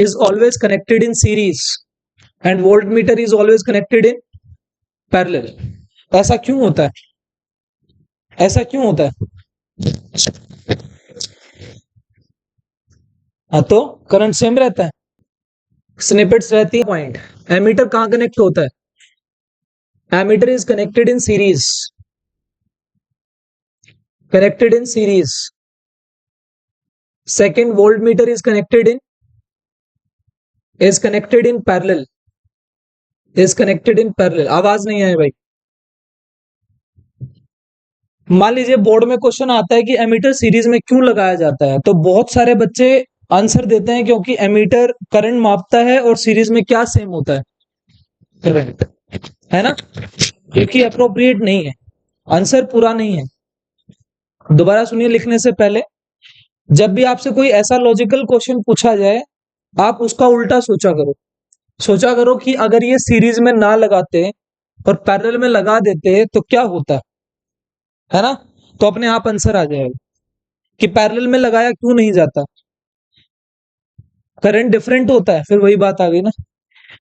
is always connected in series and voltmeter is always connected in parallel. ऐसा क्यों होता है? ऐसा क्यों होता है? हाँ, तो करंट सेम रहता है, स्निपेट्स रहती है पॉइंट। एमीटर कहाँ कनेक्ट होता है? Ammeter is connected in series, connected in series. Second voltmeter is connected in parallel, is connected in parallel. आवाज नहीं आए भाई। मान लीजिए बोर्ड में क्वेश्चन आता है कि एमीटर सीरीज में क्यों लगाया जाता है, तो बहुत सारे बच्चे आंसर देते हैं क्योंकि एमीटर करंट मापता है और सीरीज में क्या सेम होता है? करंट, है ना? क्योंकि अप्रोप्रिएट नहीं है, आंसर पूरा नहीं है। दोबारा सुनिए लिखने से पहले, जब भी आपसे कोई ऐसा लॉजिकल क्वेश्चन पूछा जाए, आप उसका उल्टा सोचा करो कि अगर ये सीरीज में ना लगाते और पैरेलल में लगा देते तो क्या होता है ना? तो अपने आप आंसर आ जाएगा कि पैरेलल में लगाया क्यों नहीं जाता, करंट डिफरेंट होता है। फिर वही बात आ गई ना,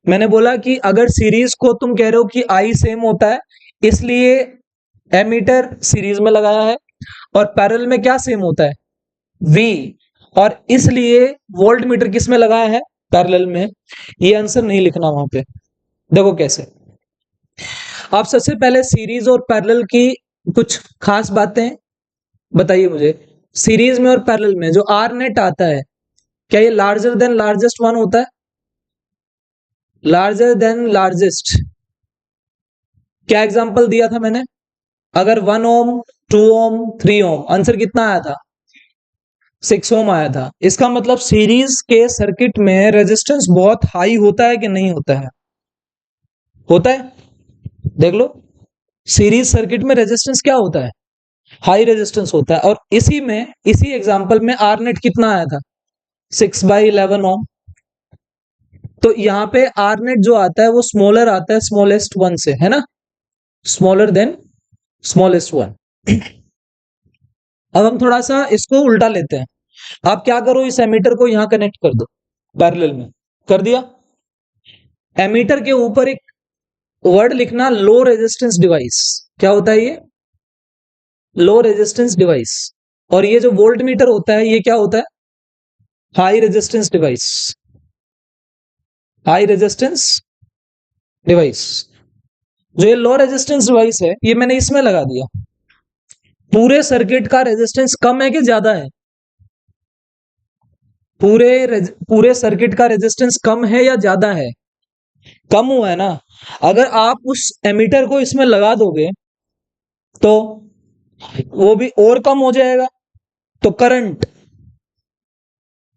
मैंने बोला कि अगर सीरीज को तुम कह रहे हो कि आई सेम होता है, इसलिए एमीटर सीरीज में लगाया है, और पैरेलल में क्या सेम होता है? वी, और इसलिए वोल्ट मीटर किस में लगाया है? पैरेलल में। ये आंसर नहीं लिखना वहां पे। देखो कैसे, आप सबसे पहले सीरीज और पैरेलल की कुछ खास बातें बताइए मुझे। सीरीज में और पैरेलल में जो आर नेट आता है, क्या ये लार्जर देन लार्जेस्ट वन होता है? लार्जर देन लार्जेस्ट, क्या एग्जांपल दिया था मैंने? अगर 1 ओम, 2 ओम, 3 ओम, आंसर कितना आया था? 6 ओम आया था। इसका मतलब सीरीज के सर्किट में रेजिस्टेंस बहुत हाई होता है कि नहीं होता है? होता है। देख लो, सीरीज सर्किट में रेजिस्टेंस क्या होता है? हाई रेजिस्टेंस होता है। और इसी एग्जांपल में आर नेट कितना आया था? 6/11 ओम। तो यहाँ पे आर नेट जो आता है वो स्मॉलर आता है स्मॉलेस्ट वन से, है ना? Smaller than smallest one. अब हम थोड़ा सा इसको उल्टा लेते हैं। आप क्या करो, इस एमीटर को यहां कनेक्ट कर दो पैरेलल में। कर दिया? एमीटर के ऊपर एक वर्ड लिखना, लो रेजिस्टेंस डिवाइस। क्या होता है ये? Low resistance device. और ये जो वोल्ट मीटर होता है ये क्या होता है? High resistance device. High resistance device. जो ये लो रेजिस्टेंस डिवाइस है, ये मैंने इसमें लगा दिया। पूरे सर्किट का रेजिस्टेंस कम है कि ज्यादा है? पूरे सर्किट का रेजिस्टेंस कम है या ज्यादा है? कम हुआ है ना? अगर आप उस एमीटर को इसमें लगा दोगे तो वो भी और कम हो जाएगा। तो करंट,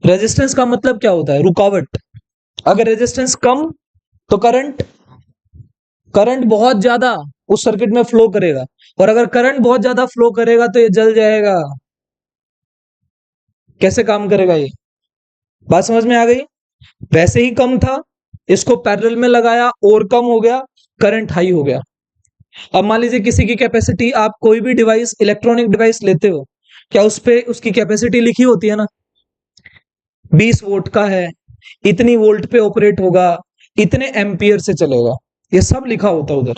रेजिस्टेंस का मतलब क्या होता है? रुकावट। अगर रेजिस्टेंस कम तो करंट बहुत ज्यादा उस सर्किट में फ्लो करेगा, और अगर करंट बहुत ज्यादा फ्लो करेगा तो ये जल जाएगा। कैसे काम करेगा ये? बात समझ में आ गई? वैसे ही कम था, इसको पैरेलल में लगाया और कम हो गया, करंट हाई हो गया। अब मान लीजिए किसी की कैपेसिटी, आप कोई भी डिवाइस, इलेक्ट्रॉनिक डिवाइस लेते हो, क्या उस पे उसकी कैपेसिटी लिखी होती है ना? 20 वोल्ट का है, इतनी वोल्ट पे ऑपरेट होगा, इतने एम्पियर से चलेगा, ये सब लिखा होता है उधर।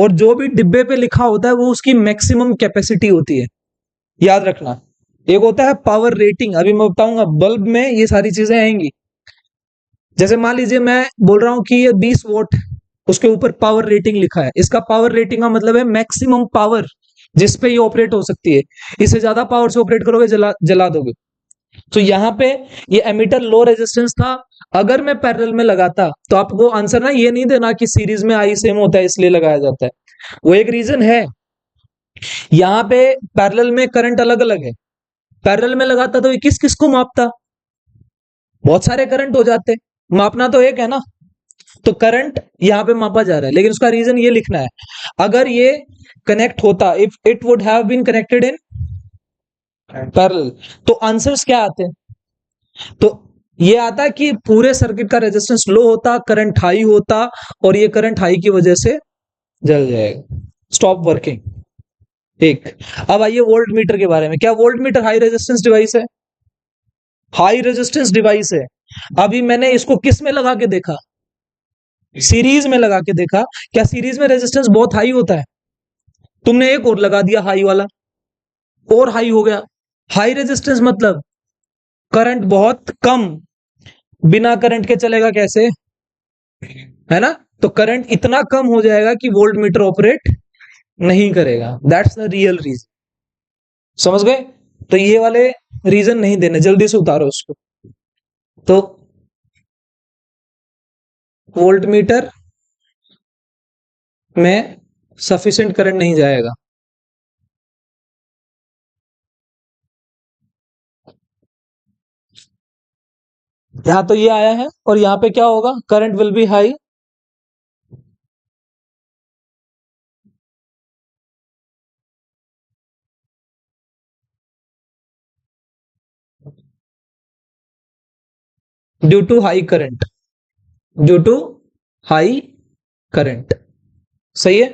और जो भी डिब्बे पे लिखा होता है वो उसकी मैक्सिमम कैपेसिटी होती है, याद रखना। एक होता है पावर रेटिंग, अभी मैं बताऊंगा, बल्ब में ये सारी चीजें आएंगी। जैसे मान लीजिए मैं बोल रहा हूं कि ये 20 वोट, उसके ऊपर पावर रेटिंग लिखा है। इसका पावर रेटिंग का मतलब है मैक्सिमम पावर जिस पे ये ऑपरेट हो सकती है। इससे ज्यादा पावर से ऑपरेट करोगे जला दोगे। तो यहाँ पे ये एमीटर लो रेजिस्टेंस था, अगर मैं पैरेलल में लगाता तो आपको आंसर ना ये नहीं देना कि सीरीज में आई सेम होता है इसलिए लगाया जाता है। वो एक रीजन है। यहाँ पे पैरेलल में करंट अलग अलग है। पैरेलल में लगाता तो ये किस किस को मापता? बहुत सारे करंट हो जाते, मापना तो एक है ना। तो करंट यहाँ पे मापा जा रहा है, लेकिन उसका रीजन ये लिखना है, अगर ये कनेक्ट होता, if it would have been connected in parallel, तो आंसर्स क्या आते हैं? तो ये आता है कि पूरे सर्किट का रेजिस्टेंस लो होता, करंट हाई होता, और ये करंट हाई की वजह से जल जाएगा, स्टॉप वर्किंग। ठीक, अब आइए वोल्ट मीटर के बारे में। क्या volt meter high resistance device है? हाई रेजिस्टेंस डिवाइस है। अभी मैंने इसको किस में लगा के देखा, सीरीज में लगा के देखा। क्या सीरीज में रेजिस्टेंस बहुत हाई होता है? तुमने एक और लगा दिया हाई वाला, और हाई हो गया। हाई रेजिस्टेंस मतलब करंट बहुत कम, बिना करंट के चलेगा कैसे, है ना? तो करंट इतना कम हो जाएगा कि वोल्ट मीटर ऑपरेट नहीं करेगा। That's the real reason. समझ गए? तो ये वाले रीजन नहीं देने, जल्दी से उतारो उसको। तो वोल्ट मीटर में सफिशिएंट करंट नहीं जाएगा। यहां तो ये आया है, और यहां पे क्या होगा, current will be high due to high current, due to high current. सही है?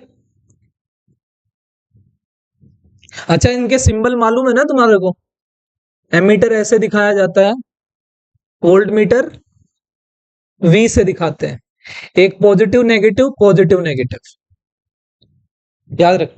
अच्छा, इनके सिंबल मालूम है ना तुम्हारे को? एमीटर ऐसे दिखाया जाता है, वोल्ट मीटर वी से दिखाते हैं। एक पॉजिटिव नेगेटिव, पॉजिटिव नेगेटिव, याद रख।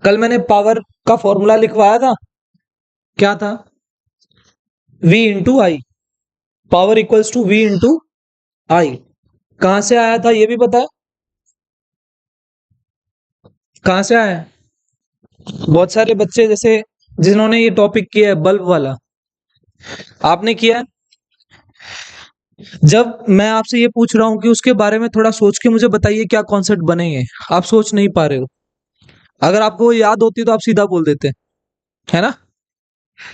कल मैंने पावर का फॉर्मूला लिखवाया था, क्या था? V into I, power equals to V into I. कहां से आया था ये भी पता है? कहां से आया है? बहुत सारे बच्चे जैसे जिन्होंने ये टॉपिक किया है बल्ब वाला, आपने किया है। जब मैं आपसे ये पूछ रहा हूं कि उसके बारे में थोड़ा सोच के मुझे बताइए क्या कॉन्सेप्ट बनेंगे, आप सोच नहीं पा रहे हो। अगर आपको वो याद होती तो आप सीधा बोल देते, है ना?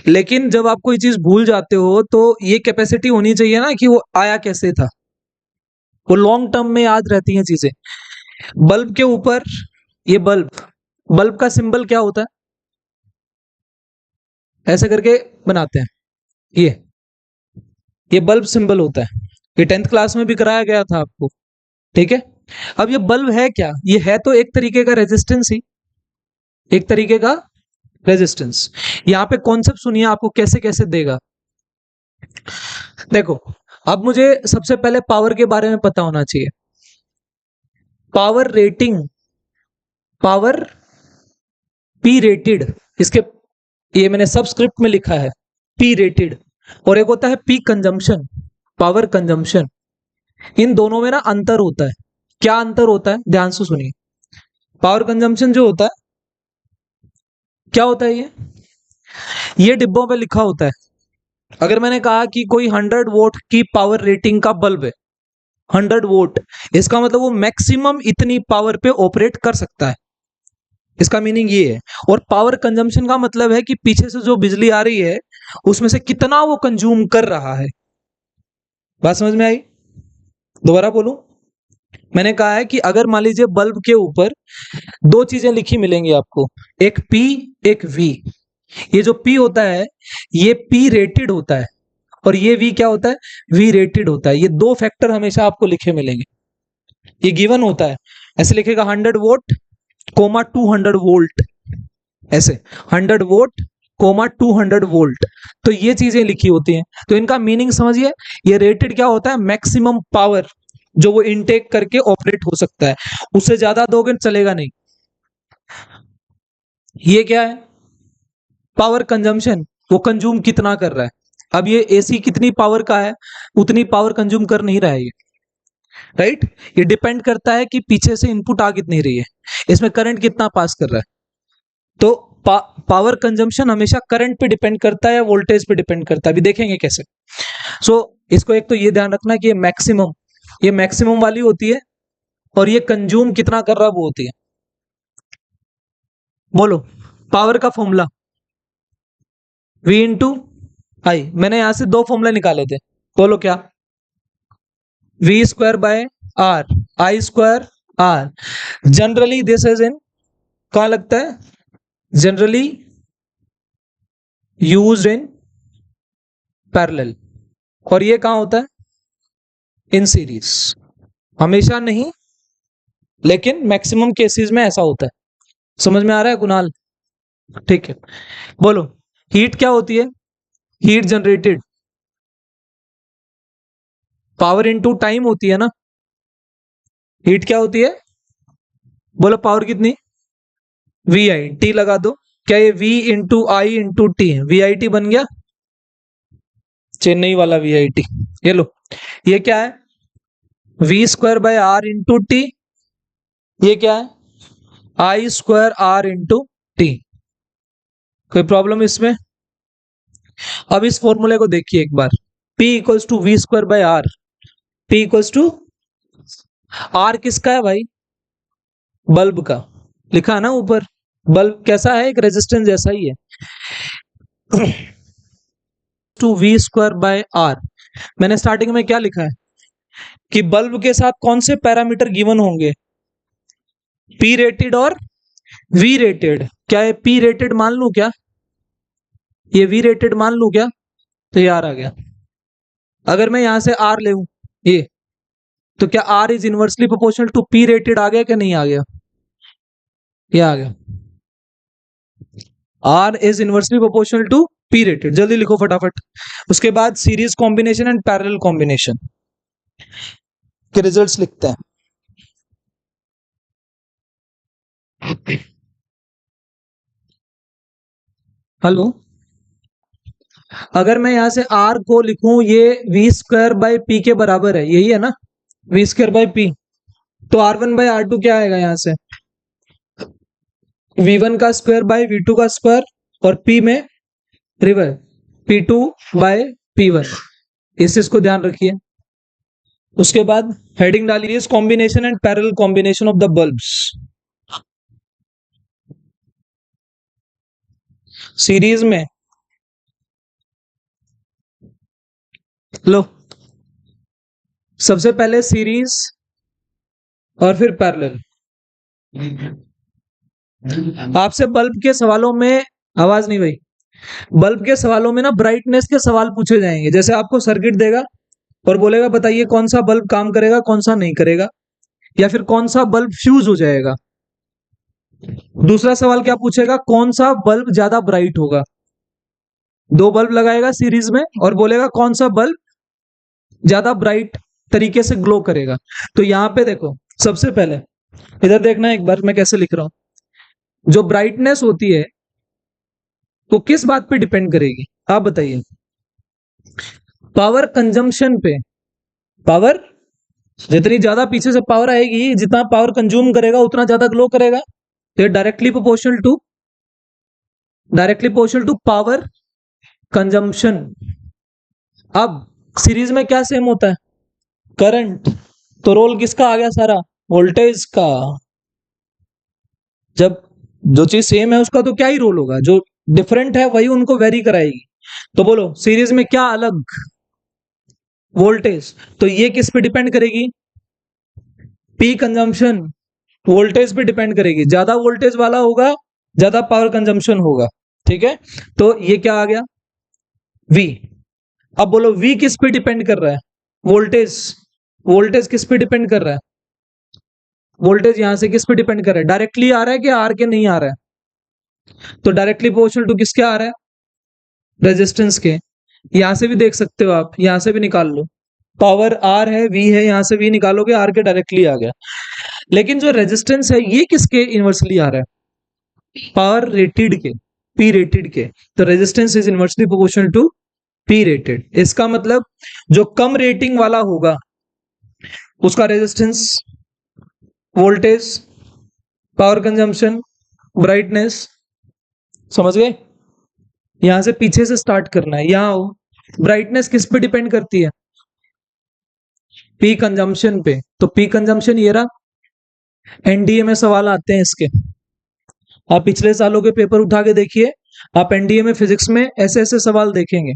लेकिन जब आप कोई चीज भूल जाते हो तो ये कैपेसिटी होनी चाहिए ना कि वो आया कैसे था, वो लॉन्ग टर्म में याद रहती हैं चीजें। बल्ब के ऊपर, ये बल्ब, बल्ब का सिंबल क्या होता है? ऐसे करके बनाते हैं, ये ये बल्ब सिंबल होता है। ये 10th क्लास में भी कराया गया था आपको, ठीक है? अब ये बल्ब है क्या? ये है तो एक तरीके का रेजिस्टेंस ही, एक तरीके का रेजिस्टेंस। यहाँ पे कॉन्सेप्ट सुनिए, आपको कैसे कैसे देगा। देखो, अब मुझे सबसे पहले पावर के बारे में पता होना चाहिए। Power rating, power P rated, इसके ये मैंने सबस्क्रिप्ट में लिखा है पी रेटेड, और एक होता है पी कंजम्पशन, पावर कंजम्पशन। इन दोनों में ना अंतर होता है। क्या अंतर होता है, ध्यान से सुनिए। पावर कंजम्पशन जो होता है, क्या होता है ये डिब्बों पे लिखा होता है। अगर मैंने कहा कि कोई 100 वोट की पावर रेटिंग का बल्ब है, 100 वोट, इसका मतलब वो मैक्सिमम इतनी पावर पे ऑपरेट कर सकता है, इसका मीनिंग ये है। और पावर कंजम्पशन का मतलब है कि पीछे से जो बिजली आ रही है उसमें से कितना वो कंज्यूम कर रहा है। बात समझ में आई? दोबारा बोलूं, मैंने कहा है कि अगर मान लीजिए बल्ब के ऊपर दो चीजें लिखी मिलेंगी आपको, एक पी, एक वी। ये जो पी होता है ये पी रेटेड होता है, और ये वी क्या होता है, वी रेटेड होता है। ये दो फैक्टर हमेशा आपको लिखे मिलेंगे, ये गिवन होता है। ऐसे लिखेगा 100 वोट कोमा 200 वोल्ट, ऐसे 100 वोट कोमा 200 वोल्ट। तो ये चीजें लिखी होती हैं, तो इनका मीनिंग समझिए। ये रेटेड क्या होता है, मैक्सिमम पावर जो वो इनटेक करके ऑपरेट हो सकता है, उससे ज्यादा दोगे चलेगा नहीं। ये क्या है, पावर कंजम्पशन, वो कंज्यूम कितना कर रहा है। अब ये एसी कितनी पावर का है, उतनी पावर कंज्यूम कर नहीं रहा है ये, राइट? ये डिपेंड करता है कि पीछे से इनपुट आ कितनी रही है, इसमें करंट कितना पास कर रहा है। तो पावर कंजम्पशन हमेशा करंट पे डिपेंड करता है या वोल्टेज पे डिपेंड करता है, अभी देखेंगे कैसे। सो इसको एक तो ये ध्यान रखना कि ये मैक्सिमम वाली होती है, और ये कंज्यूम कितना कर रहा वो होती है। बोलो पावर का फॉर्मूला V इंटू आई। मैंने यहां से दो फॉर्मूला निकाले थे, बोलो क्या। V square by R, I square R. Generally this is in, कहां लगता है, जनरली यूज्ड इन पैरेलल। और ये कहां होता है, इन सीरीज। हमेशा नहीं, लेकिन मैक्सिमम केसेस में ऐसा होता है। समझ में आ रहा है कुणाल? ठीक है, बोलो हीट क्या होती है, heat generated power into time होती है ना। हीट क्या होती है, बोलो पावर कितनी, वी आई टी लगा दो। क्या ये V इंटू आई इंटू टी है, VIT बन गया, चेन्नई वाला VIT। ये लो, ये क्या है, V square by R into T. ये क्या है, I square R into T. कोई प्रॉब्लम इसमें? अब इस फॉर्मूले को देखिए एक बार, P equals to V square by R. P equals to, R किसका है भाई, बल्ब का, लिखा है ना ऊपर। बल्ब कैसा है, एक रेजिस्टेंस जैसा ही है। To V square by R. मैंने स्टार्टिंग में क्या लिखा है कि बल्ब के साथ कौन से पैरामीटर गिवन होंगे, P रेटेड और V रेटेड। क्या ये P रेटेड मान लूं क्या, ये V रेटेड मान लूं क्या, तो ये R आ गया। अगर मैं यहां से R ले ये, तो क्या R is inversely proportional to P rated आ गया क्या, नहीं आ गया, ये आ गया। R is inversely proportional to P rated. जल्दी लिखो फटाफट। उसके बाद series combination and parallel combination के रिजल्ट्स लिखते हैं। हेलो, अगर मैं यहां से R को लिखूं ये V स्क्वायर बाय P के बराबर है, यही है ना, V स्क्वायर बाय P। तो R1 बाय R2 क्या आएगा यहां से, V1 का स्क्वायर बाय V2 का स्क्वायर, और P में रिवर P2 बाय P1। इस चीज को ध्यान रखिए। उसके बाद हेडिंग डालिए, combination and parallel combination of the bulbs. Series में लो, सबसे पहले सीरीज और फिर पैरेलल। आपसे बल्ब के सवालों में, आवाज नहीं भाई, बल्ब के सवालों में ना ब्राइटनेस के सवाल पूछे जाएंगे। जैसे आपको सर्किट देगा और बोलेगा बताइए कौन सा बल्ब काम करेगा कौन सा नहीं करेगा, या फिर कौन सा बल्ब फ्यूज हो जाएगा। दूसरा सवाल क्या पूछेगा, कौन सा बल्ब ज्यादा ब्राइट होगा। दो बल्ब लगाएगा सीरीज में और बोलेगा कौन सा बल्ब ज्यादा ब्राइट तरीके से ग्लो करेगा। तो यहां पे देखो, सबसे पहले इधर देखना एक बार मैं कैसे लिख रहा हूं। जो ब्राइटनेस होती है वो किस बात पे डिपेंड करेगी, आप बताइए। पावर कंजम्पशन पे। पावर, जितनी ज्यादा पीछे से पावर आएगी, जितना पावर कंज्यूम करेगा उतना ज्यादा ग्लो करेगा। तो directly proportional to power consumption. अब सीरीज में क्या सेम होता है, करंट। तो रोल किसका आ गया सारा, वोल्टेज का। जब जो चीज सेम है उसका तो क्या ही रोल होगा, जो डिफरेंट है वही उनको वेरी कराएगी। तो बोलो सीरीज में क्या अलग, वोल्टेज। तो ये किस पे डिपेंड करेगी, पी कंजम्पशन वोल्टेज पे डिपेंड करेगी। ज्यादा वोल्टेज वाला होगा ज्यादा पावर कंजम्पशन होगा, ठीक है। तो ये क्या आ गया, V। अब बोलो V किस पे डिपेंड कर रहा है, वोल्टेज। वोल्टेज किस पे डिपेंड कर रहा है, वोल्टेज यहां से किस पे डिपेंड कर रहा है, डायरेक्टली आ रहा है कि आर के नहीं आ रहा है। तो डायरेक्टली प्रोपोर्शनल टू किसके आ रहा है, रेजिस्टेंस के। यहां से भी देख सकते हो आप, यहां से भी निकाल लो। पावर R है, V है, यहां से V निकालोगे R के डायरेक्टली आ गया। लेकिन जो रेजिस्टेंस है ये किसके इनवर्सली आ रहा है, पावर रेटेड के, P रेटेड के। तो resistance is inversely proportional to P rated. इसका मतलब जो कम रेटिंग वाला होगा उसका resistance, voltage, power consumption, brightness, समझ गए। यहां से पीछे से स्टार्ट करना है। यहां आओ, ब्राइटनेस किस पे डिपेंड करती है, पी कंजम्पशन पे। तो पी कंजम्पशन ये रहा, एनडीए में सवाल आते हैं इसके। आप पिछले सालों के पेपर उठा के देखिए, आप एनडीए में फिजिक्स में ऐसे ऐसे सवाल देखेंगे,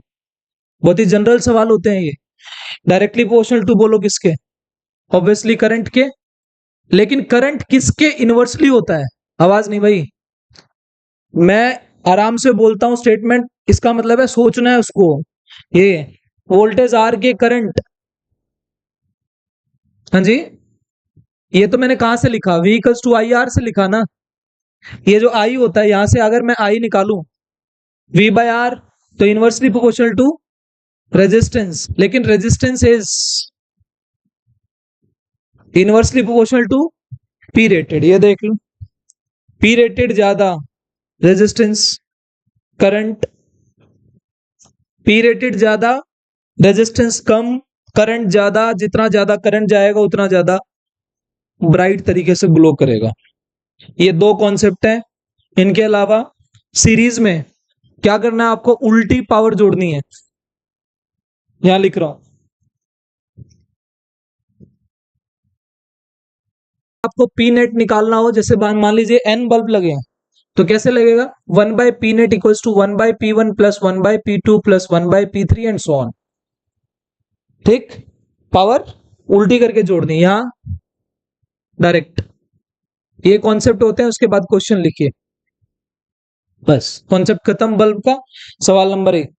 बहुत ही जनरल सवाल होते हैं ये। डायरेक्टली प्रोपोर्शनल टू बोलो किसके? ऑब्वियसली करंट के। लेकिन करंट किसके इनवर्सली होता है? आवाज नहीं भाई, मैं आराम से बोलता हूं स्टेटमेंट, इसका मतलब है सोचना है उसको। ये वोल्टेज आर के करंट, हाँ जी, ये तो मैंने कहां से लिखा? V equals to I R से लिखा ना। ये जो आई होता है, यहां से अगर मैं आई निकालूं V बाय आर, तो इनवर्सली प्रोपोर्शनल टू रेजिस्टेंस। लेकिन resistance is inversely proportional to P rated. ये देख लो, पी रेटेड ज्यादा रेजिस्टेंस, करंट, पी रेटेड ज्यादा रेजिस्टेंस कम, करंट ज्यादा, जितना ज्यादा करंट जाएगा उतना ज्यादा ब्राइट तरीके से ग्लो करेगा। ये दो कॉन्सेप्ट है। इनके अलावा सीरीज में क्या करना है आपको? उल्टी पावर जोड़नी है। यहां लिख रहा हूं, आपको पी नेट निकालना हो, जैसे मान लीजिए एन बल्ब लगे हैं, तो कैसे लगेगा? 1/P net equals to 1/P1 plus 1/P2 plus 1/P3 and so on. ठीक, पावर उल्टी करके जोड़नी यहां डायरेक्ट। ये कॉन्सेप्ट होते हैं, उसके बाद क्वेश्चन लिखिए, बस कॉन्सेप्ट खत्म बल्ब का। सवाल नंबर 1,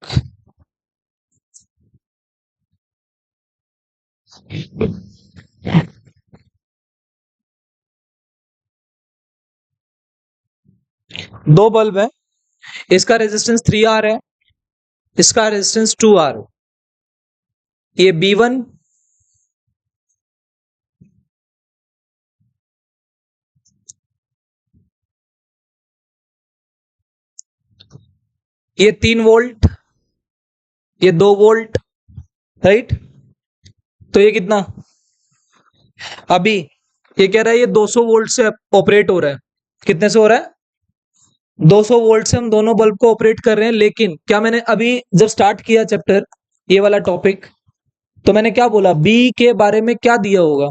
दो बल्ब है, इसका रेजिस्टेंस 3R है, इसका रेजिस्टेंस 2R। ये B1, ये 3 वोल्ट, ये 2 वोल्ट, राइट। तो ये कितना? अभी ये कह रहा है ये 200 वोल्ट से ऑपरेट हो रहा है। कितने से हो रहा है? 200 वोल्ट से हम दोनों बल्ब को ऑपरेट कर रहे हैं। लेकिन क्या मैंने अभी जब स्टार्ट किया चैप्टर, ये वाला टॉपिक, तो मैंने क्या बोला? बी के बारे में क्या दिया होगा?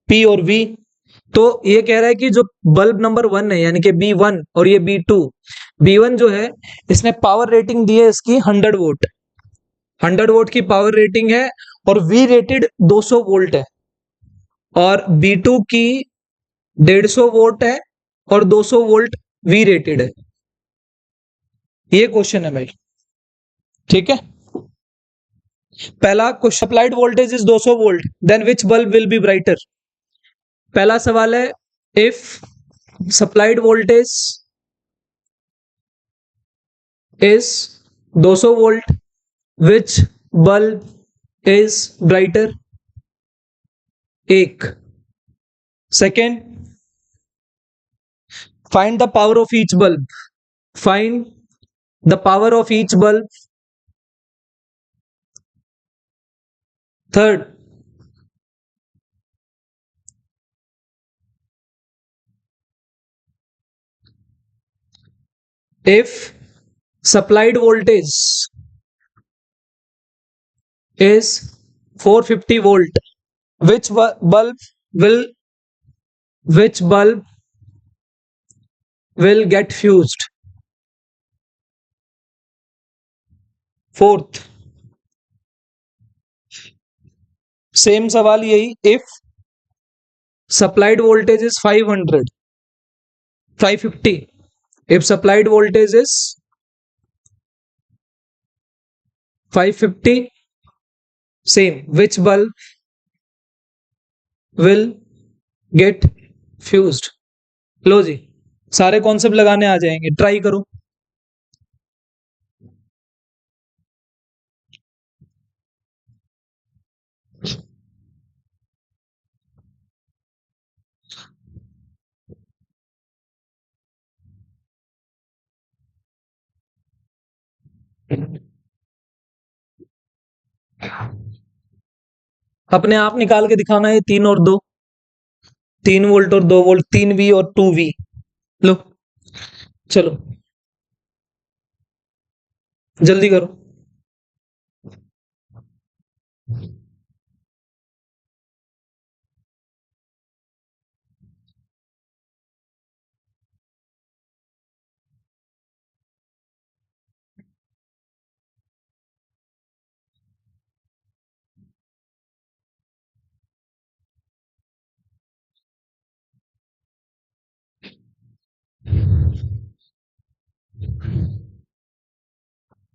पी और वी। तो ये कह रहा है कि जो बल्ब नंबर 1 है, यानी कि B1 और ये B2, B1 जो है इसने पावर रेटिंग दी है इसकी 100 वोल्ट, 100 वोल्ट की पावर रेटिंग है, और वी रेटेड 200 वोल्ट है। और B2 की 150 वोल्ट है और 200 वोल्ट वी रेटेड है। ये क्वेश्चन है भाई, ठीक है। पहला question, applied voltage is 200 volt, then which bulb will be brighter. पहला सवाल है, if supplied voltage is 200 volt, which bulb is brighter. एक। Second, find the power of each bulb, find the power of each bulb. Third, if supplied voltage is 450 volt, which bulb will which bulb will get fused. Fourth, same सवाल यही, if supplied voltage is 500 550, if supplied voltage is 550, same, which bulb will get fused। लो जी, सारे concept लगाने आ जाएंगे, try करो। अपने आप निकाल के दिखाना है, 3 और 2, 3 वोल्ट और 2 वोल्ट, 3V और 2V। लो चलो जल्दी करो।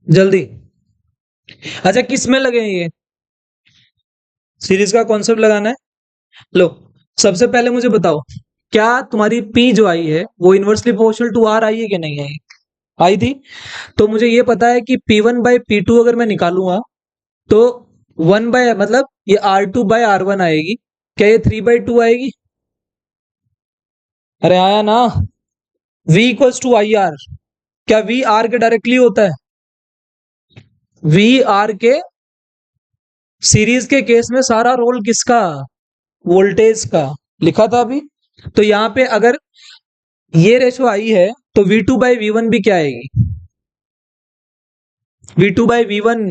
जल्दी। अच्छा किस में लगे हैं ये? सीरीज का कॉन्सेप्ट लगाना है। लो, सबसे पहले मुझे बताओ, क्या तुम्हारी पी जो आई है वो inversely proportional to R I है कि नहीं आई? आई थी। तो मुझे ये पता है कि P1/P2 अगर मैं निकालूंगा तो 1 बाय मतलब ये R2/R1 आएगी। क्या ये 3/2 आएगी? अरे आया ना। V equals to I R. क्या V R के डायरेक्टली होता है? V R के सीरीज के केस में सारा रोल किसका? वोल्टेज का। लिखा था अभी। तो यहां पे अगर ये रेशो आई है तो V2/V1 भी क्या आएगी? V2/V1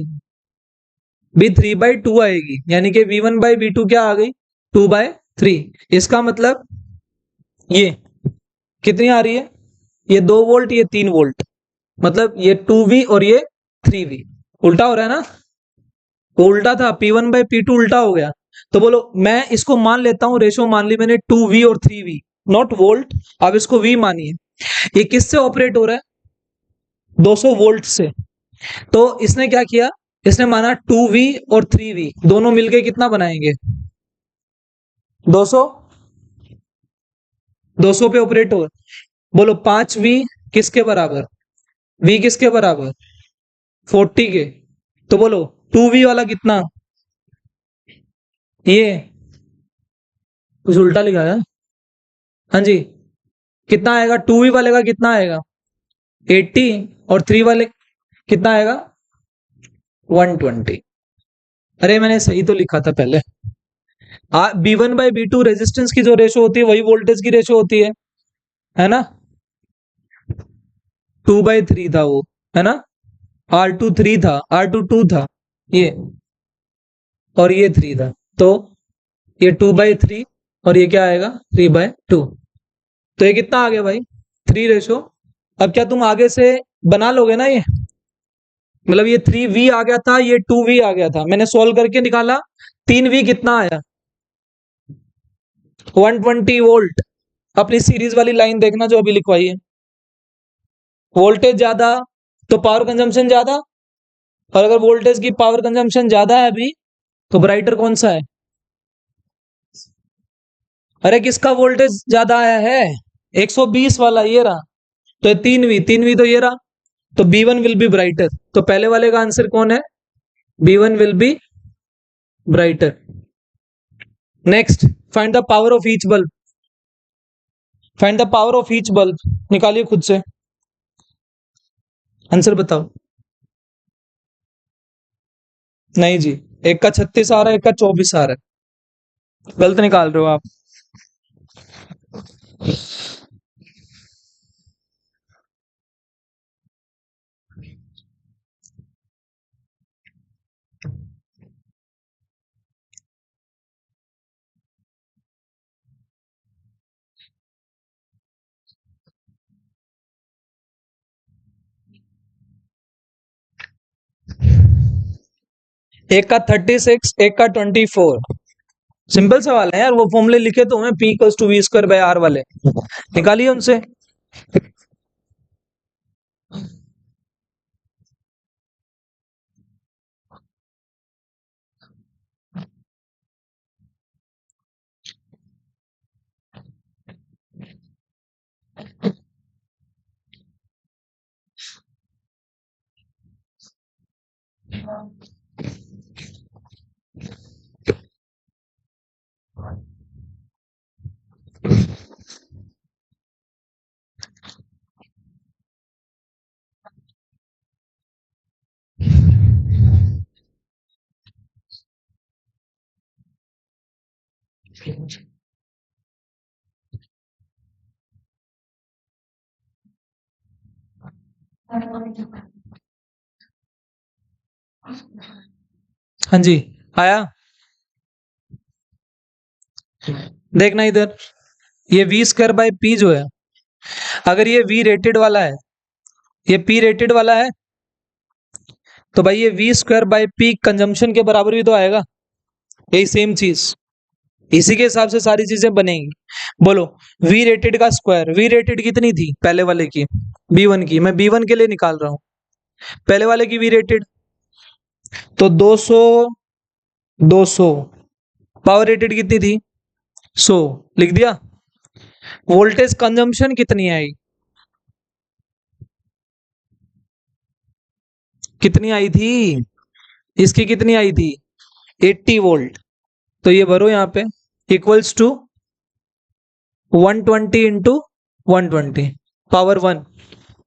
भी 3/2 आएगी, यानी कि V1/V2 क्या आ गई? 2/3। इसका मतलब ये कितनी आ रही है? ये 2 वोल्ट, ये 3 वोल्ट, मतलब ये 2V और ये 3V। उल्टा हो रहा है ना? वो उल्टा था, P1/P2 उल्टा हो गया। तो बोलो, मैं इसको मान लेता हूं, रेशो मान ली मैंने 2V और 3V, नॉट वोल्ट। अब इसको V मानिए। ये किससे ऑपरेट हो रहा है? 200 वोल्ट से। तो इसने क्या किया? इसने माना 2V और 3V दोनों मिलके कितना बनाएंगे? 200। 200 पे ऑपरेट हो। बोलो 5V किसके बराबर? V किसके बराबर? 40 के। तो बोलो 2V वाला कितना? ये कुछ उल्टा लिखा है। हाँ जी। कितना आएगा? 2V वाले का कितना आएगा? 80। और 3 वाले कितना आएगा? 120। अरे मैंने सही तो लिखा था पहले। B1/B2 रेजिस्टेंस की जो रेशो होती है वही वोल्टेज की रेशो होती है ना? 2/3 था वो, है ना? R2 3 था, R2 2 था, ये और ये 3 था। तो ये 2/3 और ये क्या आएगा? 3/2। तो ये कितना आ गया भाई? 3 रेशो। अब क्या तुम आगे से बना लोगे ना ये? मतलब ये 3V आ गया था, ये 2V आ गया था, मैंने सॉल्व करके निकाला। 3V कितना आया? 120 वोल्ट। अपनी सीरीज वाली लाइन देखना जो अभी लिखवाई है। वोल्टेज ज्यादा तो पावर कंजम्पशन ज्यादा, और अगर वोल्टेज की पावर कंजम्पशन ज्यादा है अभी, तो ब्राइटर कौन सा है? अरे किसका वोल्टेज ज्यादा आया है? 120 वाला, ये रहा। तो 3V तो ये रहा। तो B1 विल बी ब्राइटर। तो पहले वाले का आंसर कौन है? B1 will be brighter. Next, find the power of each bulb. Find the power of each bulb, निकालिए खुद से। आंसर बताओ। नहीं जी, एक का 36 आ रहा है, एक का 24 आ रहा है। गलत निकाल रहे हो आप। एक का 36, एक का 24। सिंपल सवाल है यार, वो फॉर्मूले लिखे तो हमें P = V² वाले, निकालिए उनसे। हाँ जी, आया। देखना इधर, ये V²/P जो है, अगर ये V रेटेड वाला है, ये P रेटेड वाला है, तो भाई ये V²/P कंजम्पशन के बराबर भी तो आएगा। यही सेम चीज, इसी के हिसाब से सारी चीजें बनेंगी। बोलो, V रेटेड का स्क्वायर, V रेटेड कितनी थी पहले वाले की? B1 की। मैं B1 के लिए निकाल रहा हूं। पहले वाले की वी रेटेड, तो 200 200, पावर रेटेड कितनी थी 100, लिख दिया। वोल्टेज कंजम्पशन कितनी आई, कितनी आई थी, इसकी कितनी आई थी 80 वोल्ट, तो ये भरो यहाँ पे equals to 120 into 120 power 1,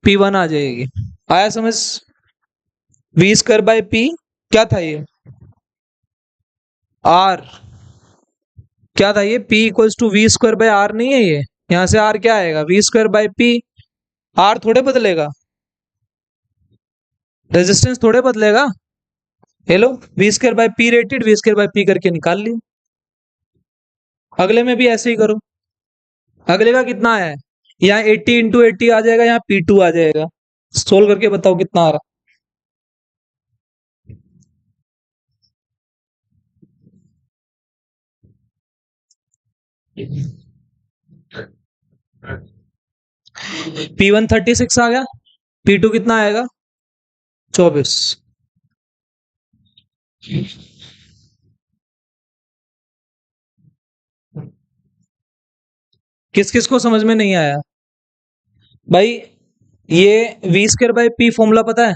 P1 आ जाएगी। आया समझ, वी स्क्वायर बाय पी क्या था ये, आर, क्या था ये, P equals to V square by R नहीं है ये, यहां से आर क्या आएगा V square by P, R थोड़े बदलेगा, रेजिस्टेंस थोड़े बदलेगा। Hello, V square by P rated, V square by P करके निकाल लियो। अगले में भी ऐसे ही करो, अगले का कितना है, यहाँ 80 इंटू 80 आ जाएगा, यहाँ P2 आ जाएगा, सोल्व करके बताओ कितना आ रहा। P1 36 आ गया, P2 कितना आएगा 24। किस किस को समझ में नहीं आया भाई, ये V square by P formula पता है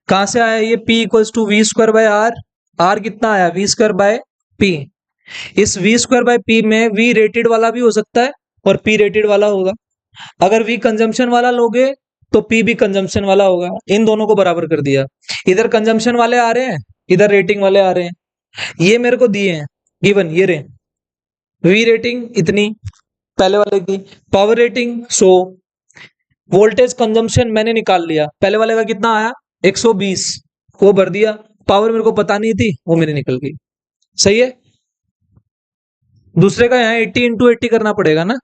कहां से आया, ये P equals to V square by R, R कितना आया वी स्क्वायर बाय पी, इस वी स्क्वायर बाय पी में वी रेटेड वाला भी हो सकता है और पी रेटेड वाला होगा, अगर वी कंजम्पशन वाला लोगे तो पी भी कंजम्पशन वाला होगा, इन दोनों को बराबर कर दिया, इधर कंजम्पशन वाले आ रहे हैं, इधर रेटिंग वाले आ रहे हैं, ये मेरे को दिए हैं गिवन, ये रे वी रेटिंग इतनी पहले वाले की, पावर रेटिंग 100, वोल्टेज कंजम्पशन मैंने निकाल लिया, पहले वाले का कितना आया 120, वो भर दिया, पावर मेरे को पता नहीं थी वो मेरी निकल गई, सही है। दूसरे का यहाँ 80 इंटू 80 करना पड़ेगा ना,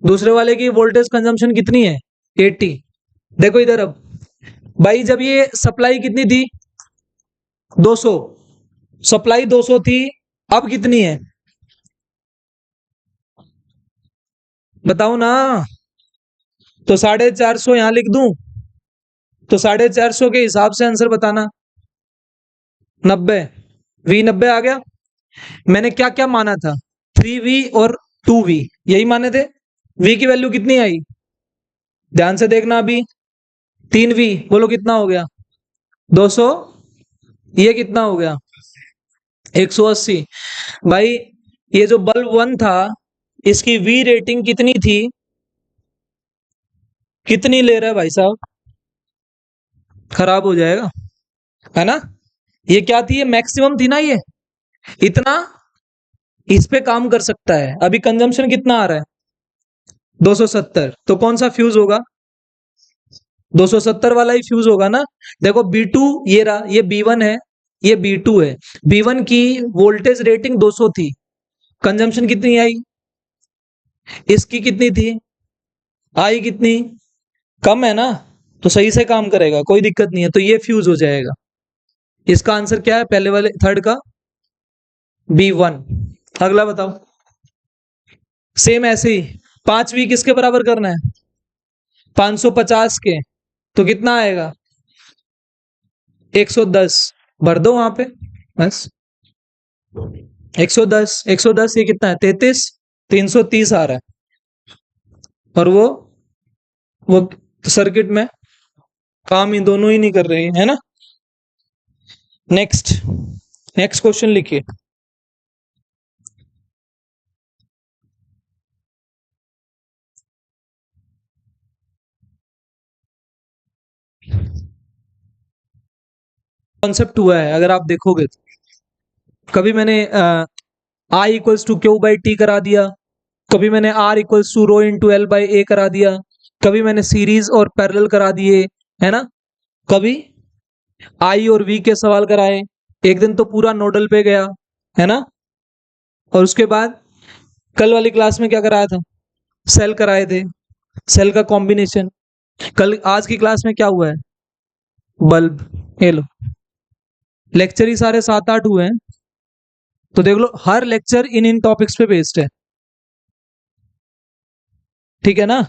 दूसरे वाले की वोल्टेज कंजम्पशन कितनी है 80, देखो इधर अब भाई, जब ये सप्लाई कितनी थी 200, सप्लाई 200 थी, अब कितनी है बताओ ना, तो 450 यहां लिख दूं, तो 450 के हिसाब से आंसर बताना, 90, वी 90 आ गया, मैंने क्या क्या माना था 3V और 2V, यही माने थे, V की वैल्यू कितनी आई ध्यान से देखना, अभी 3V बोलो कितना हो गया 200, ये कितना हो गया 180, भाई ये जो बल्ब 1 था इसकी V रेटिंग कितनी थी, कितनी ले रहा है भाई साहब, खराब हो जाएगा है ना, ये क्या थी, ये मैक्सिमम थी ना, ये इतना इस पे काम कर सकता है, अभी कंजम्पशन कितना आ रहा है 270, तो कौन सा फ्यूज होगा 270 वाला ही फ्यूज होगा ना, देखो B2 ये रहा, ये B1 है, ये B2 है, B1 की वोल्टेज रेटिंग 200 थी, कंजम्पशन कितनी आई, इसकी कितनी थी, आई कितनी, कम है ना, तो सही से काम करेगा, कोई दिक्कत नहीं है, तो ये फ्यूज हो जाएगा, इसका आंसर क्या है पहले वाले थर्ड का B1। अगला बताओ, सेम ऐसे ही 5V किसके बराबर करना है 550 के, तो कितना आएगा 110, भर दो वहां पे बस, 110 110, ये कितना है 33, 330 आ रहा है, और वो सर्किट में काम ही दोनों ही नहीं कर रही है ना। नेक्स्ट नेक्स्ट क्वेश्चन लिखिए, कॉन्सेप्ट हुआ है अगर आप देखोगे तो, कभी मैंने I equals to Q by T करा दिया, कभी मैंने R equals to rho into L by A करा दिया, कभी मैंने सीरीज और पैरेलल करा दिए, है ना, कभी आई और वी के सवाल कराए, एक दिन तो पूरा नोडल पे गया, है ना, और उसके बाद कल वाली क्लास में क्या कराया था, सेल कराए थे, सेल का कॉम्बिनेशन, कल आज की क्लास में क्या हुआ है बल्ब, ये लो लेक्चर ही सारे 7-8 हुए हैं, तो देख लो हर लेक्चर इन इन टॉपिक्स पे बेस्ड है, ठीक है ना,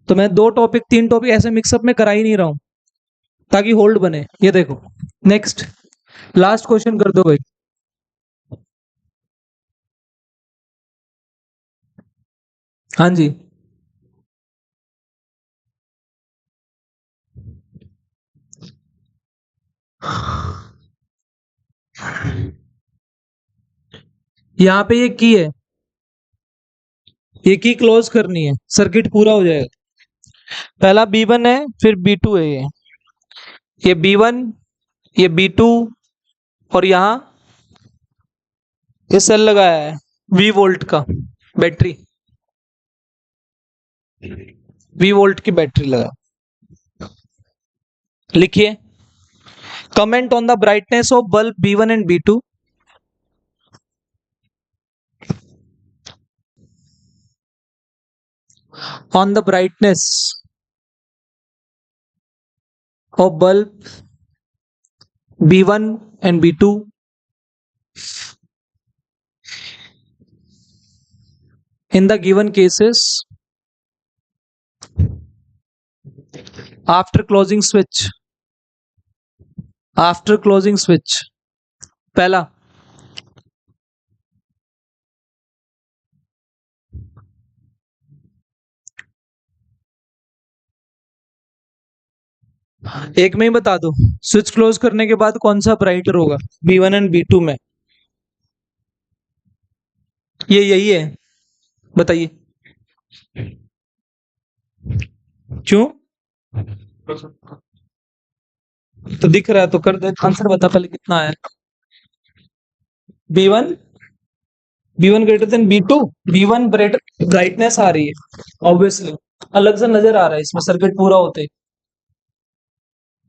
तो मैं 2 टॉपिक 3 टॉपिक ऐसे मिक्सअप में करा ही नहीं रहा हूं, ताकि होल्ड बने। ये देखो, नेक्स्ट लास्ट क्वेश्चन कर दो भाई। हाँ जी, यहाँ पे ये की है, ये की क्लोज करनी है, सर्किट पूरा हो जाएगा। पहला B1 है, फिर B2 है, ये B1, ये B2, और यहाँ ये सेल लगाया है V वोल्ट का बैटरी, V वोल्ट की बैटरी लगा। लिखिए, comment on the brightness of bulb B1 and B2। On the brightness of bulb B1 and B2 in the given cases after closing switch। After closing switch, पहला एक में ही बता दो, switch close करने के बाद कौन सा ब्राइटर होगा B1 एंड B2 में? ये यही है, बताइए क्यों? तो दिख रहा है तो कर दे, आंसर बता पहले कितना है। B1, B1 greater than B2, B1 brightness आ रही है ऑब्वियसली, अलग से नजर आ रहा है इसमें सर्किट पूरा होते ही।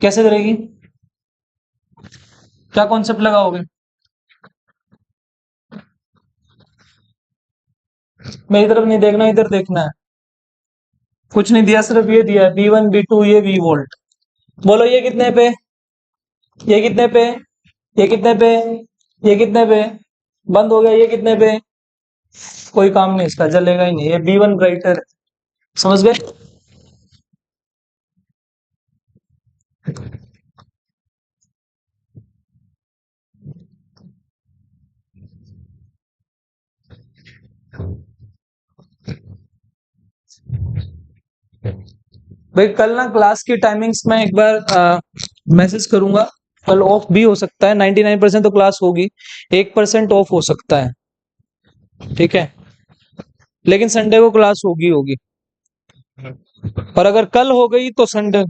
कैसे करेगी, क्या कॉन्सेप्ट लगाओगे? मेरी तरफ नहीं देखना, इधर देखना है। कुछ नहीं दिया, सिर्फ ये दिया है B1 B2, ये V वोल्ट। बोलो ये कितने पे, ये कितने पे, ये कितने पे, ये कितने पे, बंद हो गया, ये कितने पे, कोई काम नहीं इसका, जलेगा ही नहीं, ये B1 ब्राइटर। समझ गए? भाई कल ना क्लास की टाइमिंग्स में एक बार मैसेज करूंगा, कल ऑफ भी हो सकता है, 99% तो क्लास होगी, 1% ऑफ हो सकता है, ठीक है, लेकिन संडे को क्लास होगी होगी। और अगर कल हो गई तो संडे